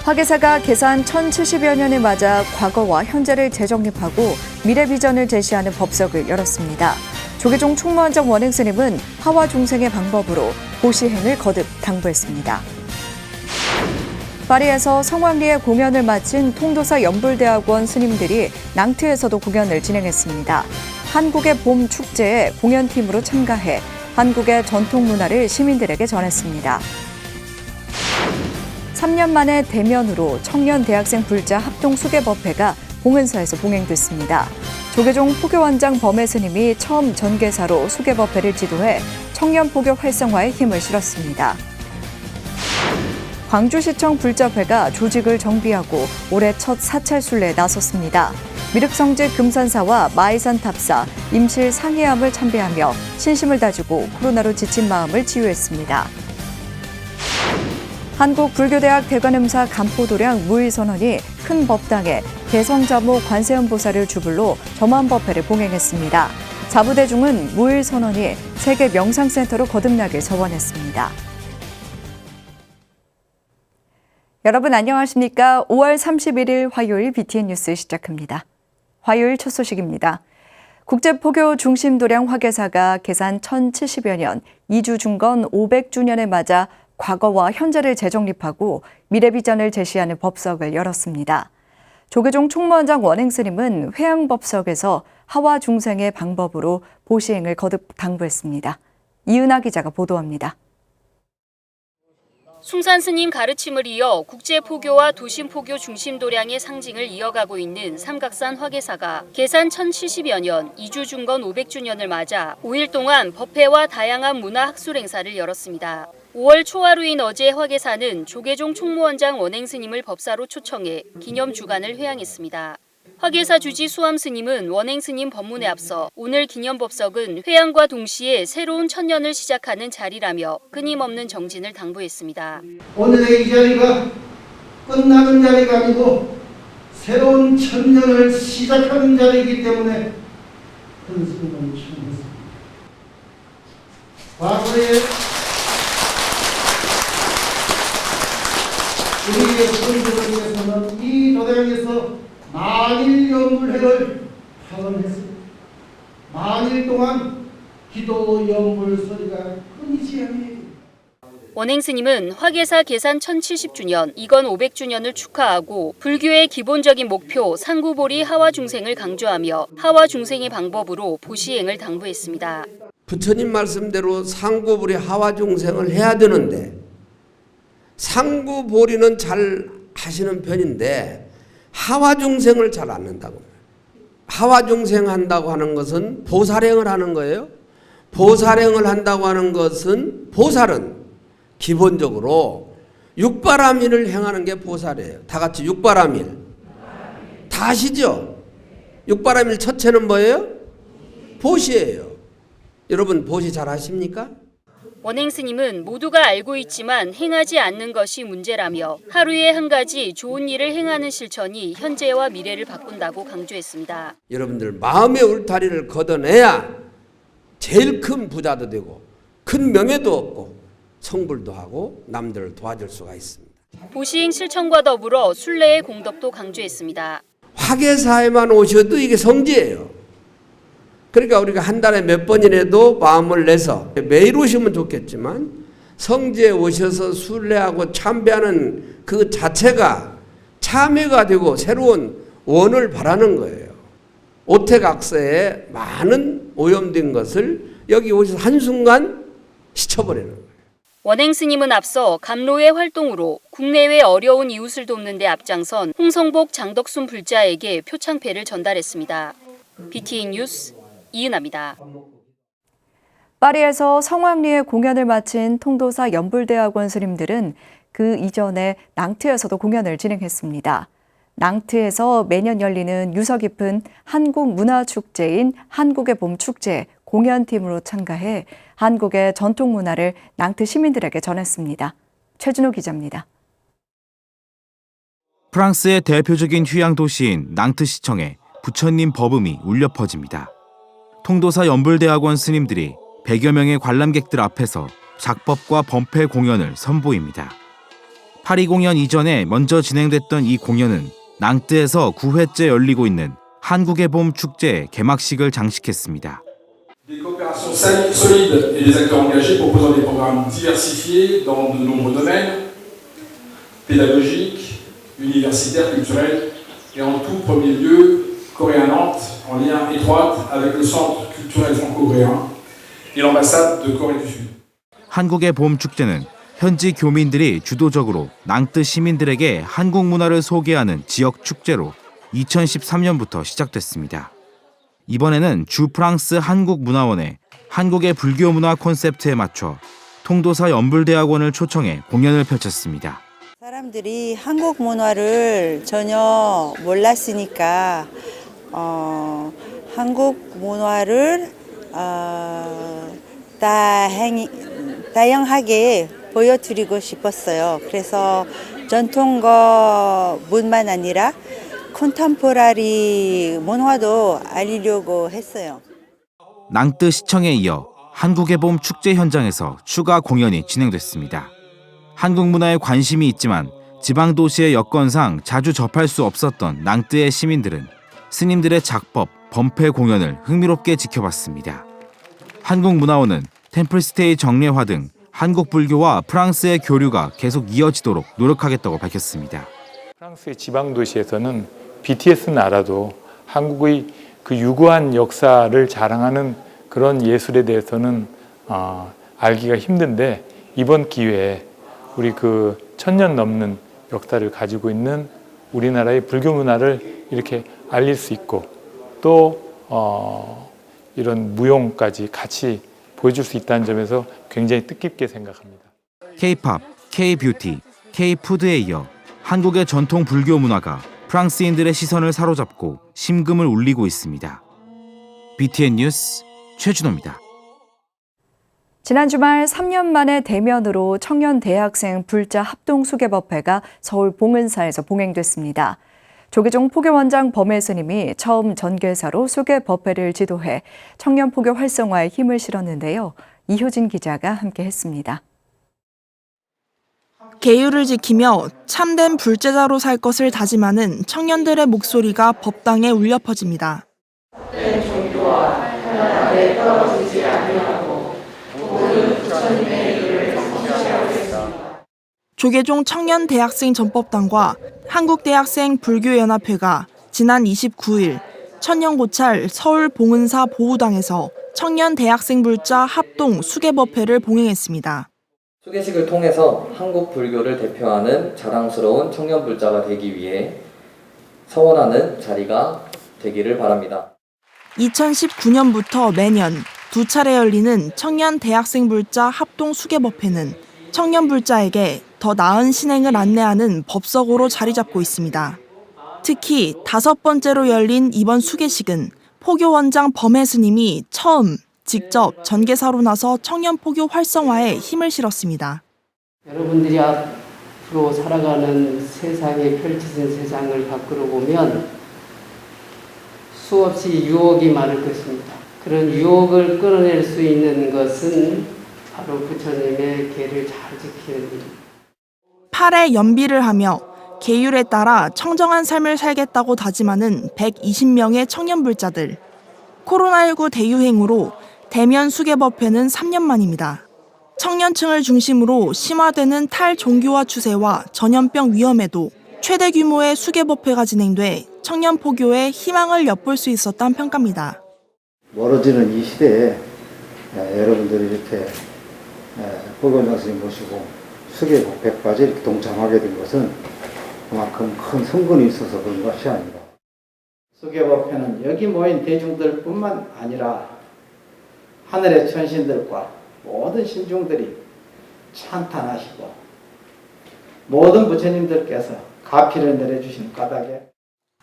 화계사가 개산 1070여 년을 맞아 과거와 현재를 재정립하고 미래 비전을 제시하는 법석을 열었습니다. 조계종 총무원장 원행 스님은 하와 중생의 방법으로 보시행을 거듭 당부했습니다. 파리에서 성황리에 공연을 마친 통도사 연불대학원 스님들이 낭트에서도 공연을 진행했습니다. 한국의 봄 축제에 공연팀으로 참가해 한국의 전통 문화를 시민들에게 전했습니다. 3년 만에 대면으로 청년 대학생 불자 합동 수계법회가 봉은사에서 봉행됐습니다. 조계종 포교원장 범해 스님이 처음 전개사로 수계법회를 지도해 청년 포교 활성화에 힘을 실었습니다. 광주시청 불자회가 조직을 정비하고 올해 첫 사찰 순례에 나섰습니다. 미륵성지 금산사와 마이산 탑사, 임실 상해암을 참배하며 신심을 다지고 코로나로 지친 마음을 치유했습니다. 한국불교대학 대관음사 간포도량 무의선언이 큰 법당에 개성자모 관세음보살을 주불로 점안법회를 봉행했습니다. 자부대중은 무의선언이 세계 명상센터로 거듭나길 서원했습니다. 여러분 안녕하십니까? 5월 31일 화요일 BTN 뉴스 시작합니다. 화요일 첫 소식입니다. 국제포교 중심도량 화계사가 개산 1070여 년, 이주 중건 500주년을 맞아 과거와 현재를 재정립하고 미래 비전을 제시하는 법석을 열었습니다. 조계종 총무원장 원행 스님은 회양법석에서 하와 중생의 방법으로 보시행을 거듭 당부했습니다. 이은하 기자가 보도합니다. 숭산 스님 가르침을 이어 국제포교와 도심포교 중심도량의 상징을 이어가고 있는 삼각산 화계사가 개산 1070여 년, 이주 중건 500주년을 맞아 5일 동안 법회와 다양한 문화 학술 행사를 열었습니다. 5월 초하루인 어제 화계사는 조계종 총무원장 원행 스님을 법사로 초청해 기념 주간을 회양했습니다. 화계사 주지 수암 스님은 원행 스님 법문에 앞서 오늘 기념 법석은 회양과 동시에 새로운 천년을 시작하는 자리라며 끊임없는 정진을 당부했습니다. 오늘의 이 자리가 끝나는 자리가 아니고 새로운 천년을 시작하는 자리이기 때문에 큰 순간을 추구했습니다. 과거에 우리의 선조를 위해서는 이 도량에서 만일 연불회를 파원했습니다. 만일 동안 기도 연불 소리가 끊이지 않니. 원행 스님은 화계사 개산 1070주년, 이건 500주년을 축하하고 불교의 기본적인 목표 상구보리 하와 중생을 강조하며 하와 중생의 방법으로 보시행을 당부했습니다. 부처님 말씀대로 상구보리 하와 중생을 해야 되는데 상구보리는 잘 하시는 편인데 하와 중생을 잘 안 한다고. 하와 중생 한다고 하는 것은 보살행을 하는 거예요. 보살행을 한다고 하는 것은 보살은 기본적으로 육바라밀을 행하는 게 보살이에요. 다 같이 육바라밀. 다 아시죠? 육바라밀 첫째는 뭐예요? 보시예요. 여러분 보시 잘 하십니까? 원행 스님은 모두가 알고 있지만 행하지 않는 것이 문제라며 하루에 한 가지 좋은 일을 행하는 실천이 현재와 미래를 바꾼다고 강조했습니다. 여러분들 마음의 울타리를 걷어내야 제일 큰 부자도 되고 큰 명예도 얻고 성불도 하고 남들을 도와줄 수가 있습니다. 보시행 실천과 더불어 순례의 공덕도 강조했습니다. 화계사에만 오셔도 이게 성지예요. 그러니까 우리가 한 달에 몇 번이라도 마음을 내서 매일 오시면 좋겠지만 성지에 오셔서 순례하고 참배하는 그 자체가 참회가 되고 새로운 원을 바라는 거예요. 오태각서에 많은 오염된 것을 여기 오셔서 한순간 씻어버리는 거예요. 원행 스님은 앞서 감로의 활동으로 국내외 어려운 이웃을 돕는 데 앞장선 홍성복 장덕순 불자에게 표창패를 전달했습니다. BTN 뉴스 이은하입니다. 파리에서 성황리에 공연을 마친 통도사 연불대학원 스님들은 그 이전에 낭트에서도 공연을 진행했습니다. 낭트에서 매년 열리는 유서 깊은 한국 문화축제인 한국의 봄 축제에 공연팀으로 참가해 한국의 전통 문화를 낭트 시민들에게 전했습니다. 최준호 기자입니다. 프랑스의 대표적인 휴양 도시인 낭트시청에 부처님 법음이 울려 퍼집니다. 통도사 연불대학원 스님들이 100여 명의 관람객들 앞에서 작법과 범패 공연을 선보입니다. 파리 공연 이전에 먼저 진행됐던 이 공연은 낭뜨에서 9회째 열리고 있는 한국의 봄 축제 개막식을 장식했습니다. Des coopérations solides et des acteurs engagés proposant des programmes diversifiés dans de nombreux domaines, pédagogiques, universitaires, culturels, et en tout premier lieu, Corée-Nantes, en lien étroit avec le Centre culturel franco-coréen et l'ambassade de Corée du Sud. 한국의 봄 축제는 현지 교민들이 주도적으로 낭뜨 시민들에게 한국 문화를 소개하는 지역 축제로 2013년부터 시작됐습니다. 이번에는 주 프랑스 한국문화원의 한국의 불교 문화 콘셉트에 맞춰 통도사 연불대학원을 초청해 공연을 펼쳤습니다. 사람들이 한국 문화를 전혀 몰랐으니까 한국 문화를 다양하게 보여드리고 싶었어요. 그래서 전통문만 아니라 컨템포러리 문화도 알리려고 했어요. 낭뜨 시청에 이어 한국의 봄 축제 현장에서 추가 공연이 진행됐습니다. 한국 문화에 관심이 있지만 지방 도시의 여건상 자주 접할 수 없었던 낭뜨의 시민들은 스님들의 작법, 범패 공연을 흥미롭게 지켜봤습니다. 한국문화원은 템플스테이 정례화 등 한국 불교와 프랑스의 교류가 계속 이어지도록 노력하겠다고 밝혔습니다. 프랑스의 지방 도시에서는 BTS는 알아도 한국의 그 유구한 역사를 자랑하는 그런 예술에 대해서는 알기가 힘든데, 이번 기회에 우리 그 1000년 넘는 역사를 가지고 있는 우리나라의 불교 문화를 이렇게 알릴 수 있고 또 이런 무용까지 같이 보여줄 수 있다는 점에서 굉장히 뜻깊게 생각합니다. K-팝, K-뷰티, K-푸드에 이어 한국의 전통 불교 문화가 프랑스인들의 시선을 사로잡고 심금을 울리고 있습니다. BTN 뉴스 최준호입니다. 지난 주말 3년 만에 대면으로 청년 대학생 불자 합동수계법회가 서울 봉은사에서 봉행됐습니다. 조계종 포교원장 범해 스님이 처음 전개사로 수계법회를 지도해 청년 포교 활성화에 힘을 실었는데요. 이효진 기자가 함께했습니다. 계율을 지키며 참된 불제자로 살 것을 다짐하는 청년들의 목소리가 법당에 울려 퍼집니다. 조계종 청년 대학생 전법당과 한국대학생 불교연합회가 지난 29일 천년고찰 서울 봉은사 보우당에서 청년 대학생 불자 합동 수계법회를 봉행했습니다. 수계식을 통해서 한국 불교를 대표하는 자랑스러운 청년 불자가 되기 위해 서원하는 자리가 되기를 바랍니다. 2019년부터 매년 2차례 열리는 청년 대학생 불자 합동 수계법회는 청년 불자에게 더 나은 신행을 안내하는 법석으로 자리 잡고 있습니다. 특히 5번째로 열린 이번 수계식은 포교원장 범해 스님이 처음 직접 전개사로 나서 청년 포교 활성화에 힘을 실었습니다. 여러분들이 앞으로 살아가는 세상에 펼쳐진 세상을 밖으로 보면 수없이 유혹이 많을 것입니다. 그런 유혹을 끌어낼 수 있는 것은 바로 부처님의 계를 잘 지키는 일. 팔에 연비를 하며 계율에 따라 청정한 삶을 살겠다고 다짐하는 120명의 청년 불자들. 코로나19 대유행으로 대면 수계법회는 3년 만입니다. 청년층을 중심으로 심화되는 탈종교화 추세와 전염병 위험에도 최대 규모의 수계법회가 진행돼 청년 포교에 희망을 엿볼 수 있었다는 평가입니다. 멀어지는 이 시대에 여러분들이 이렇게 포교원장 스님 모시고 수계법회까지 이렇게 동참하게 된 것은 그만큼 큰 성분이 있어서 그런 것이 아니라, 수계법회는 여기 모인 대중들뿐만 아니라 하늘의 천신들과 모든 신중들이 찬탄하시고 모든 부처님들께서 가피를 내려주신 까닭에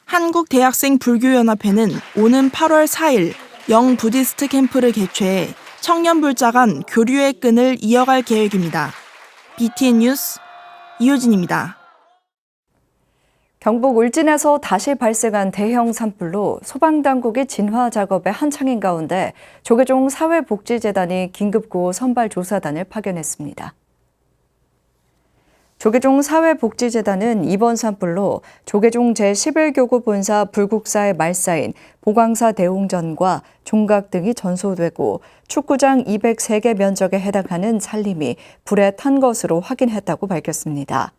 한국대학생 불교연합회는 오는 8월 4일 영 부디스트 캠프를 개최해 청년 불자 간 교류의 끈을 이어갈 계획입니다. BTN 뉴스 이효진입니다. 경북 울진에서 다시 발생한 대형 산불로 소방당국이 진화 작업에 한창인 가운데 조계종 사회복지재단이 긴급구호 선발조사단을 파견했습니다. 조계종 사회복지재단은 이번 산불로 조계종 제11교구 본사 불국사의 말사인 보광사 대웅전과 종각 등이 전소되고 축구장 203개 면적에 해당하는 산림이 불에 탄 것으로 확인했다고 밝혔습니다.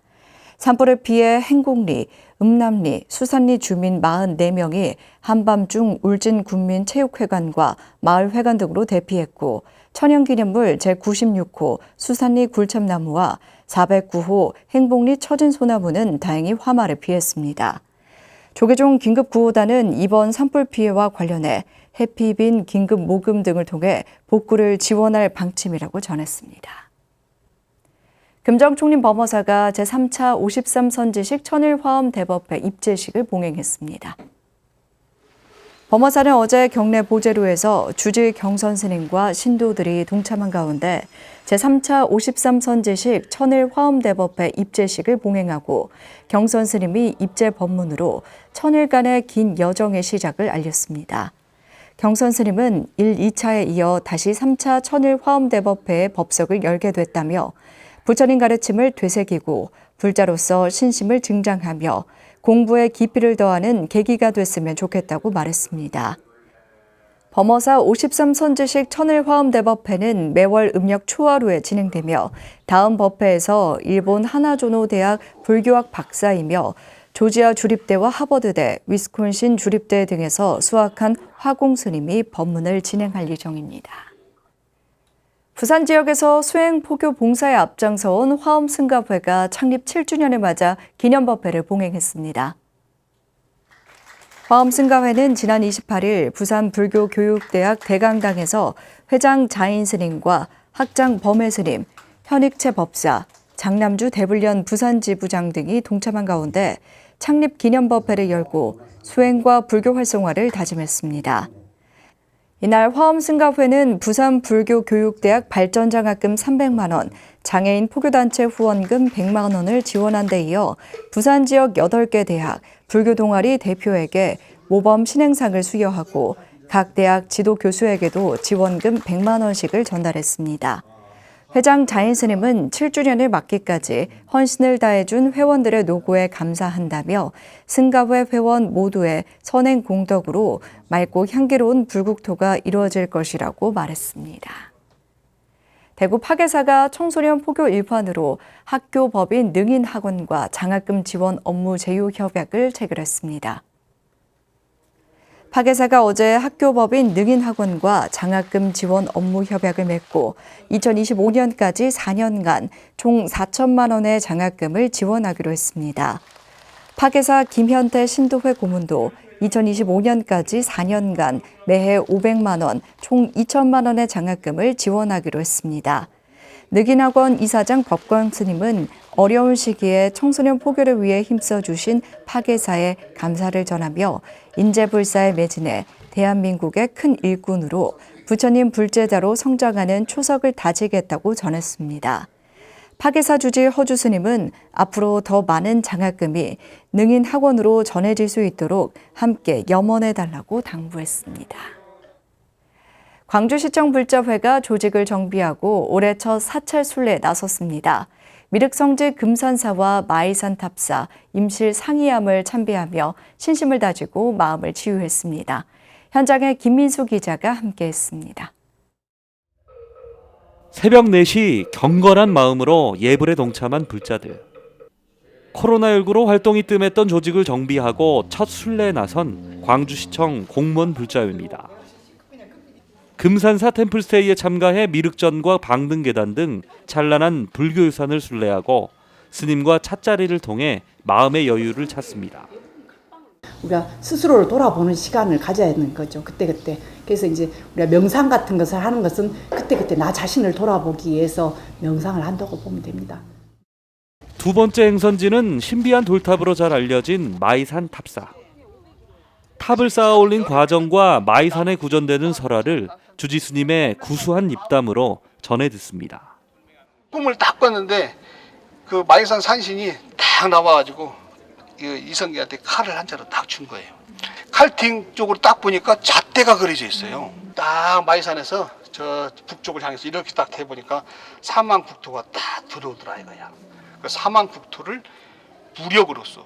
산불에 피해 행곡리, 음남리, 수산리 주민 44명이 한밤중 울진군민체육회관과 마을회관 등으로 대피했고 천연기념물 제96호 수산리 굴참나무와 409호 행복리 처진소나무는 다행히 화마를 피했습니다. 조계종 긴급구호단은 이번 산불 피해와 관련해 해피빈 긴급 모금 등을 통해 복구를 지원할 방침이라고 전했습니다. 금정총림범어사가 제3차 53선지식 천일화엄 대법회 입제식을 봉행했습니다. 범어사는 어제 경내 보제로에서 주지 경선 스님과 신도들이 동참한 가운데 제3차 53선지식 천일화엄대법회 입제식을 봉행하고 경선 스님이 입제 법문으로 천일간의 긴 여정의 시작을 알렸습니다. 경선 스님은 1, 2차에 이어 다시 3차 천일화엄대법회의 법석을 열게 됐다며 부처님 가르침을 되새기고 불자로서 신심을 증장하며 공부에 깊이를 더하는 계기가 됐으면 좋겠다고 말했습니다. 범어사 53선지식 천일화엄대법회는 매월 음력 초하루에 진행되며 다음 법회에서 일본 하나조노대학 불교학 박사이며 조지아 주립대와 하버드대, 위스콘신 주립대 등에서 수학한 화공스님이 법문을 진행할 예정입니다. 부산 지역에서 수행 포교 봉사에 앞장서온 화엄승갑회가 창립 7주년을 맞아 기념법회를 봉행했습니다. 화엄승갑회는 지난 28일 부산 불교교육대학 대강당에서 회장 자인스님과 학장 범해스님, 현익채 법사, 장남주 대불련 부산지부장 등이 동참한 가운데 창립 기념법회를 열고 수행과 불교 활성화를 다짐했습니다. 이날 화엄승갑회는 부산 불교교육대학 발전장학금 300만 원, 장애인 포교단체 후원금 100만 원을 지원한 데 이어 부산 지역 8개 대학 불교동아리 대표에게 모범 신행상을 수여하고 각 대학 지도 교수에게도 지원금 100만 원씩을 전달했습니다. 회장 자인스님은 7주년을 맞기까지 헌신을 다해준 회원들의 노고에 감사한다며 승갑회 회원 모두의 선행 공덕으로 맑고 향기로운 불국토가 이루어질 것이라고 말했습니다. 대구 파계사가 청소년 포교 일환으로 학교 법인 능인학원과 장학금 지원 업무 제휴 협약을 체결했습니다. 파계사가 어제 학교법인 능인학원과 장학금 지원 업무 협약을 맺고 2025년까지 4년간 총 4천만 원의 장학금을 지원하기로 했습니다. 파계사 김현태 신도회 고문도 2025년까지 4년간 매해 500만 원, 총 2천만 원의 장학금을 지원하기로 했습니다. 능인학원 이사장 법광 스님은 어려운 시기에 청소년 포교를 위해 힘써주신 파계사에 감사를 전하며 인재불사에 매진해 대한민국의 큰 일꾼으로 부처님 불제자로 성장하는 초석을 다지겠다고 전했습니다. 파계사 주지 허주 스님은 앞으로 더 많은 장학금이 능인학원으로 전해질 수 있도록 함께 염원해달라고 당부했습니다. 광주시청 불자회가 조직을 정비하고 올해 첫 사찰 순례에 나섰습니다. 미륵성지 금산사와 마이산 탑사, 임실 상이암을 참배하며 신심을 다지고 마음을 치유했습니다. 현장에 김민수 기자가 함께했습니다. 새벽 4시 경건한 마음으로 예불에 동참한 불자들. 코로나19로 활동이 뜸했던 조직을 정비하고 첫 순례에 나선 광주시청 공무원 불자회입니다. 금산사 템플스테이에 참가해 미륵전과 방등계단 등 찬란한 불교유산을 순례하고 스님과 찻자리를 통해 마음의 여유를 찾습니다. 우리가 스스로를 돌아보는 시간을 가져야 하는 거죠. 그때그때. 그래서 이제 우리가 명상 같은 것을 하는 것은 그때그때 나 자신을 돌아보기 위해서 명상을 한다고 보면 됩니다. 두 번째 행선지는 신비한 돌탑으로 잘 알려진 마이산 탑사. 탑을 쌓아 올린 과정과 마이산에 구전되는 설화를 주지스님의 구수한 입담으로 전해 듣습니다. 꿈을 딱 꿨는데 그 마이산 산신이 딱 나와가지고 이성기한테 칼을 한 자루 딱 준 거예요. 칼팅 쪽으로 딱 보니까 잣대가 그려져 있어요. 딱 마이산에서 저 북쪽을 향해서 이렇게 딱 해보니까 사망국토가 딱 들어오더라 이거야. 그 사망 국토를 무력으로서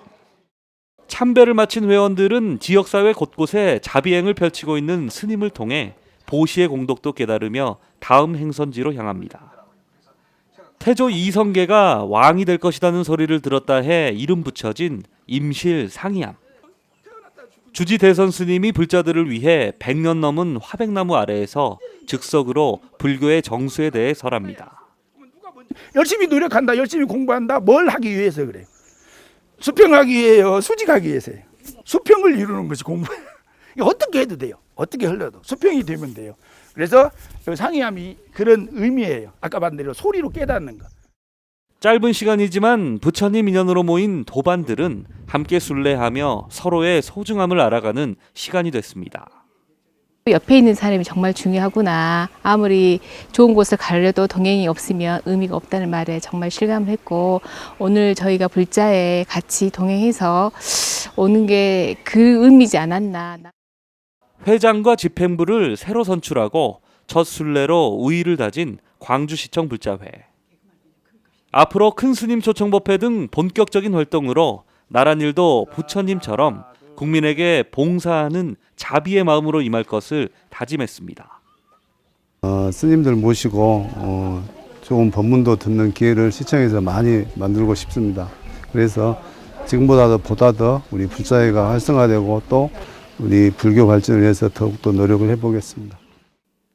참배를 마친 회원들은 지역사회 곳곳에 자비행을 펼치고 있는 스님을 통해 보시의 공덕도 깨달으며 다음 행선지로 향합니다. 태조 이성계가 왕이 될 것이라는 소리를 들었다 해 이름 붙여진 임실 상이암. 주지 대선 스님이 불자들을 위해 100년 넘은 화백나무 아래에서 즉석으로 불교의 정수에 대해 설합니다. 열심히 노력한다, 열심히 공부한다, 뭘 하기 위해서 그래요? 수평하기 위해요, 수직하기 위해서요. 수평을 이루는 것이 공부예요. 어떻게 해도 돼요. 어떻게 흘러도 수평이 되면 돼요. 그래서 상이함이 그런 의미예요. 아까 말한 대로 소리로 깨닫는 것. 짧은 시간이지만 부처님 인연으로 모인 도반들은 함께 순례하며 서로의 소중함을 알아가는 시간이 됐습니다. 옆에 있는 사람이 정말 중요하구나. 아무리 좋은 곳을 가려도 동행이 없으면 의미가 없다는 말에 정말 실감을 했고, 오늘 저희가 불자에 같이 동행해서 오는 게 그 의미지 않았나. 회장과 집행부를 새로 선출하고 첫 순례로 우의를 다진 광주시청 불자회. 앞으로 큰 스님 초청법회 등 본격적인 활동으로 나란 일도 부처님처럼 국민에게 봉사하는 자비의 마음으로 임할 것을 다짐했습니다. 스님들 모시고 좋은 법문도 듣는 기회를 시청에서 많이 만들고 싶습니다. 그래서 지금보다 더 우리 불자회가 활성화되고 또 우리 불교 발전을 위해서 더욱더 노력을 해보겠습니다.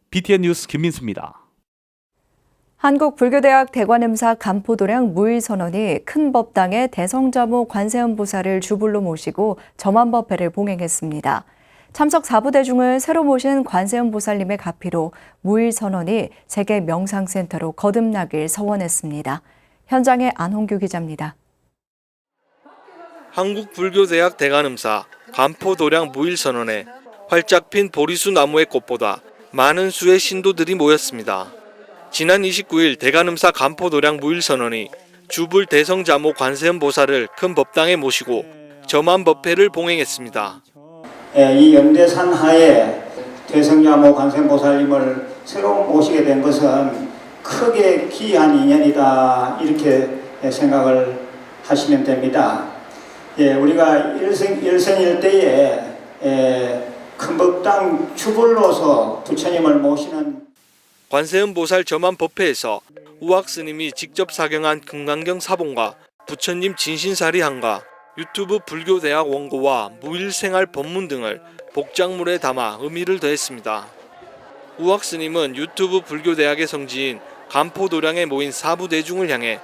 BTN 뉴스 김민수입니다. 한국불교대학 대관음사 간포도량 무일선언이 큰 법당의 대성자모 관세음보살을 주불로 모시고 점안법회를 봉행했습니다. 참석 4부대중을 새로 모신 관세음보살님의 가피로 무일선언이 세계 명상센터로 거듭나길 서원했습니다. 현장에 안홍규 기자입니다. 한국불교대학 대관음사 간포도량 무일선언에 활짝 핀 보리수 나무의 꽃보다 많은 수의 신도들이 모였습니다. 지난 29일 대관음사 간포도량 무일선언이 주불 대성자모 관세음보살을 큰 법당에 모시고 점안법회를 봉행했습니다. 이 연대산 하에 대성자모 관세음보살님을 새로 모시게 된 것은 크게 기이한 인연이다, 이렇게 생각을 하시면 됩니다. 우리가 일생일대에 큰 법당 주불로서 부처님을 모시는 관세음보살 점안법회에서 우학스님이 직접 사경한 금강경 사본과 부처님 진신사리한가, 유튜브 불교대학 원고와 무일생활 법문 등을 복장물에 담아 의미를 더했습니다. 우학스님은 유튜브 불교대학의 성지인 간포도량에 모인 사부대중을 향해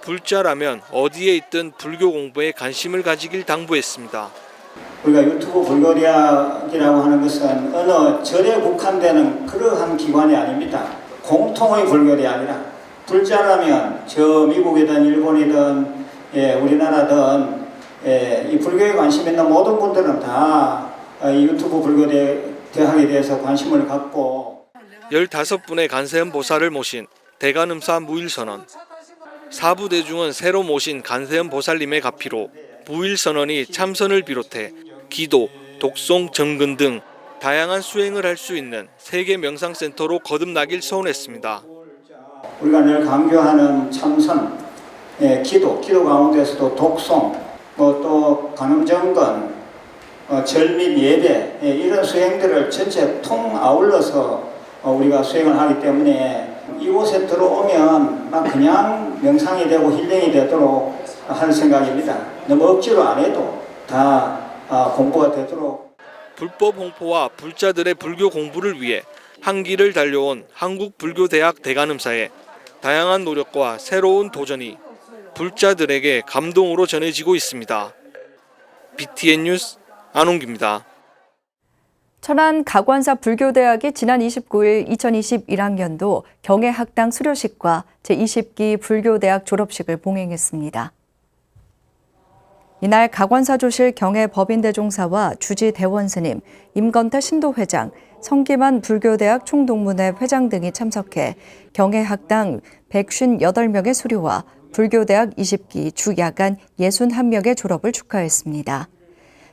불자라면 어디에 있든 불교 공부에 관심을 가지길 당부했습니다. 우리가 유튜브 불교대학이라고 하는 것은 어느 절에 국한되는 그러한 기관이 아닙니다. 공통의 불교대학이라. 불자라면 저 미국이든 일본이든 우리나라든 이 불교에 관심 있는 모든 분들은 다 이 유튜브 불교대학에 대해서 관심을 갖고 15분의 관세음보살을 모신 대관음사 무일선언. 사부대중은 새로 모신 관세음보살님의 가피로 무일선언이 참선을 비롯해 기도, 독송, 정근 등 다양한 수행을 할 수 있는 세계 명상센터로 거듭나길 소원했습니다. 우리가 늘 강조하는 참선, 기도 가운데서도 독송, 또 관음정근, 절 및 예배, 이런 수행들을 전체 통 아울러서 우리가 수행을 하기 때문에 이곳에 들어오면 그냥 명상이 되고 힐링이 되도록 하는 생각입니다. 너무 억지로 안 해도 다 공부가 되도록. 불법 홍포와 불자들의 불교 공부를 위해 한 길을 달려온 한국불교대학 대관음사의 다양한 노력과 새로운 도전이 불자들에게 감동으로 전해지고 있습니다. BTN 뉴스 안홍규입니다. 천안 가관사 불교대학이 지난 29일 2021학년도 경애학당 수료식과 제20기 불교대학 졸업식을 봉행했습니다. 이날 가관사조실 경애법인대종사와 주지 대원스님, 임건태 신도회장, 성기만 불교대학 총동문회 회장 등이 참석해 경애학당 158명의 수료와 불교대학 20기 주야간 61명의 졸업을 축하했습니다.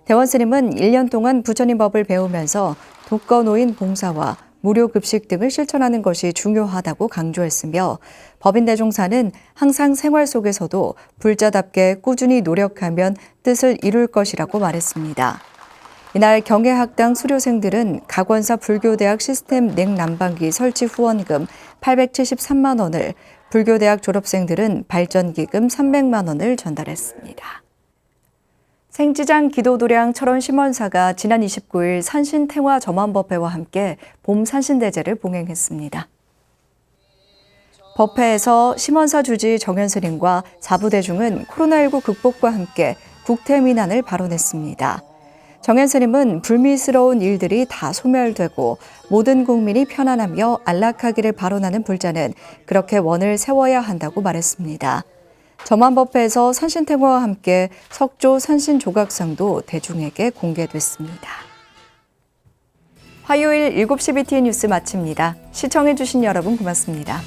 대원스님은 1년 동안 부처님 법을 배우면서 독거노인 봉사와 무료 급식 등을 실천하는 것이 중요하다고 강조했으며 법인대종사는 항상 생활 속에서도 불자답게 꾸준히 노력하면 뜻을 이룰 것이라고 말했습니다. 이날 경애학당 수료생들은 각원사 불교대학 시스템 냉난방기 설치 후원금 873만 원을, 불교대학 졸업생들은 발전기금 300만 원을 전달했습니다. 생지장 기도도량 철원 심원사가 지난 29일 산신탱화 점안법회와 함께 봄 산신대제를 봉행했습니다. 법회에서 심원사 주지 정현 스님과 사부대중은 코로나19 극복과 함께 국태민안을 발언했습니다. 정현 스님은 불미스러운 일들이 다 소멸되고 모든 국민이 편안하며 안락하기를 발언하는 불자는 그렇게 원을 세워야 한다고 말했습니다. 점안법회에서 산신탱화와 함께 석조 산신조각상도 대중에게 공개됐습니다. 화요일 7시 BTN 뉴스 마칩니다. 시청해주신 여러분 고맙습니다.